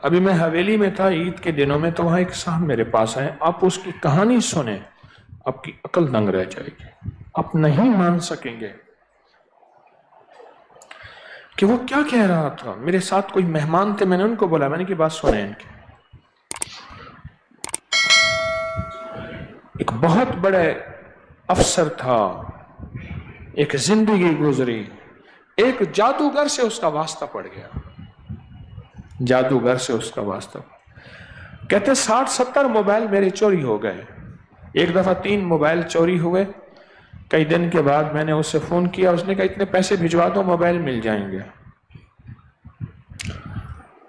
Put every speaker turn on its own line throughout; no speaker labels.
ابھی میں حویلی میں تھا عید کے دنوں میں، تو وہاں ایک صاحب میرے پاس آئے. آپ اس کی کہانی سنیں، آپ کی عقل دنگ رہ جائے گی، آپ نہیں مان سکیں گے کہ وہ کیا کہہ رہا تھا. میرے ساتھ کوئی مہمان تھے، میں نے ان کو بولا، میں نے کی بات سنیں ان کی. ایک بہت بڑے افسر تھا، ایک زندگی گزری، ایک جادوگر سے اس کا واسطہ پڑ گیا. جادوگر سے اس کا واسطہ، کہتے 60-70 موبائل میرے چوری ہو گئے. ایک دفعہ 3 موبائل چوری ہوئے. کئی دن کے بعد میں نے اس سے فون کیا، اس نے کہا اتنے پیسے بھجوا دو موبائل مل جائیں گے.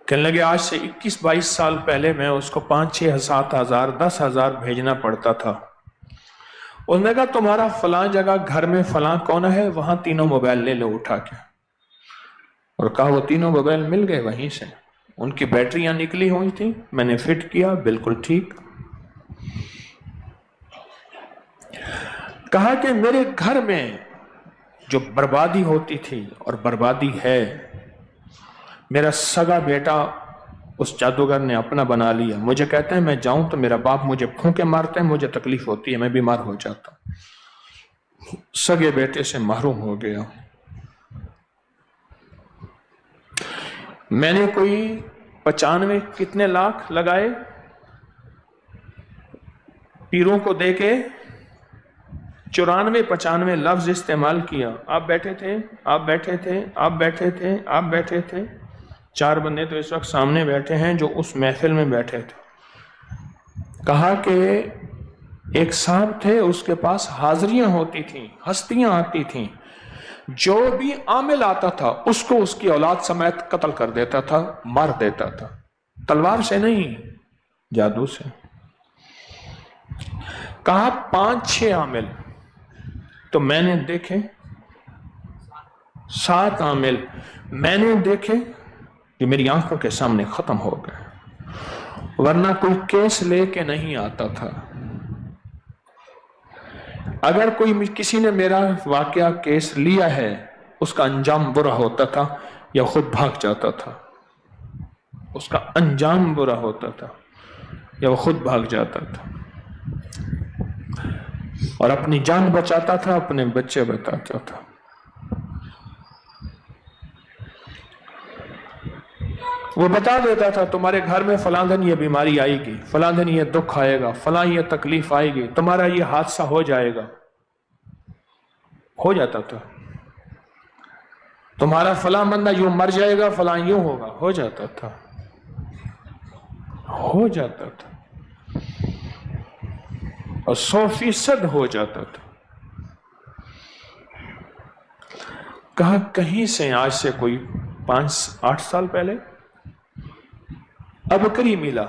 کہنے لگے آج سے 21-22 سال پہلے میں اس کو 5-6-7 ہزار 10 ہزار بھیجنا پڑتا تھا. اس نے کہا تمہارا فلاں جگہ گھر میں فلاں کونا ہے، وہاں 3 موبائل لے لو اٹھا کے. اور کہا وہ 3 موبائل مل گئے وہیں سے. ان کی بیٹریاں نکلی ہوئی تھیں، میں نے فٹ کیا، بالکل ٹھیک. کہا کہ میرے گھر میں جو بربادی ہوتی تھی اور بربادی ہے، میرا سگا بیٹا اس جادوگر نے اپنا بنا لیا. مجھے کہتے ہیں میں جاؤں تو میرا باپ مجھے پھونکے مارتے ہیں، مجھے تکلیف ہوتی ہے، میں بیمار ہو جاتا ہوں. سگے بیٹے سے محروم ہو گیا. میں نے کوئی 95 کتنے لاکھ لگائے پیروں کو دے کے، 94-95 لفظ استعمال کیا. آپ بیٹھے تھے، آپ بیٹھے تھے، آپ بیٹھے تھے، آپ بیٹھے تھے. 4 بندے تو اس وقت سامنے بیٹھے ہیں جو اس محفل میں بیٹھے تھے. کہا کہ ایک صاحب تھے، اس کے پاس حاضریاں ہوتی تھیں، ہستیاں آتی تھیں، جو بھی عامل آتا تھا اس کو اس کی اولاد سمیت قتل کر دیتا تھا، مار دیتا تھا. تلوار سے نہیں، جادو سے. کہا 5-6 عامل تو میں نے دیکھے، 7 عامل میں نے دیکھے کہ میری آنکھوں کے سامنے ختم ہو گئے. ورنہ کوئی کیس لے کے نہیں آتا تھا. اگر کوئی کسی نے میرا واقعہ کیس لیا ہے، اس کا انجام برا ہوتا تھا یا خود بھاگ جاتا تھا. اس کا انجام برا ہوتا تھا یا وہ خود بھاگ جاتا تھا اور اپنی جان بچاتا تھا، اپنے بچے بچاتا تھا. وہ بتا دیتا تھا تمہارے گھر میں فلاں دن یہ بیماری آئے گی، فلاں دن یہ دکھ آئے گا، فلاں یہ تکلیف آئے گی، تمہارا یہ حادثہ ہو جائے گا. ہو جاتا تھا. تمہارا فلاں بندہ یوں مر جائے گا، فلاں یوں ہوگا. ہو جاتا تھا، ہو جاتا تھا، اور 100% ہو جاتا تھا. کہا کہیں سے آج سے کوئی 5-8 سال پہلے ابکری ملا،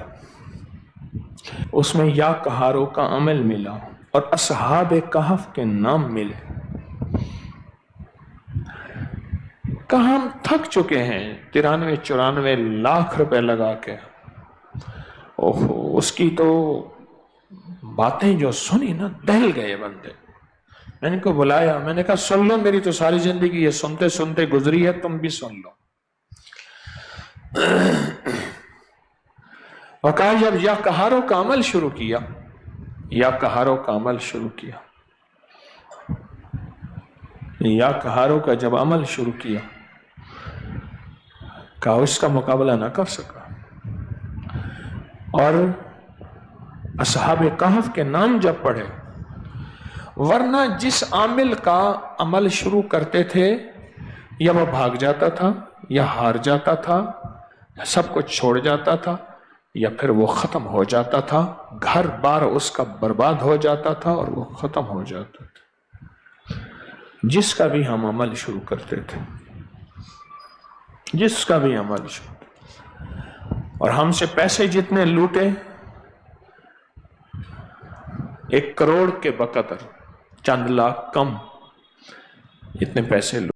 اس میں یا کہاروں کا عمل ملا اور اصحاب کہف کے نام ملے. کہا ہم تھک چکے ہیں 93-94 لاکھ روپے لگا کے. اوہو، اس کی تو باتیں جو سنی نا، دہل گئے بندے. میں نے کو بلایا، میں نے کہا سن لو، میری تو ساری زندگی یہ سنتے سنتے گزری ہے، تم بھی سن لو. اور کہا جب یا کہاروں کا عمل شروع کیا، یا کہاروں کا عمل شروع کیا، یا کہاروں کا جب عمل شروع کیا، کہا اس کا مقابلہ نہ کر سکا. اور اصحاب کہف کے نام جب پڑھے، ورنہ جس عامل کا عمل شروع کرتے تھے یا وہ بھاگ جاتا تھا، یا ہار جاتا تھا، یا سب کچھ چھوڑ جاتا تھا، یا پھر وہ ختم ہو جاتا تھا. گھر بار اس کا برباد ہو جاتا تھا اور وہ ختم ہو جاتا تھا. جس کا بھی ہم عمل شروع کرتے تھے، جس کا بھی عمل شروع، اور ہم سے پیسے جتنے لوٹے، 1 کروڑ کے بقدر، چند لاکھ کم، اتنے پیسے لوٹے.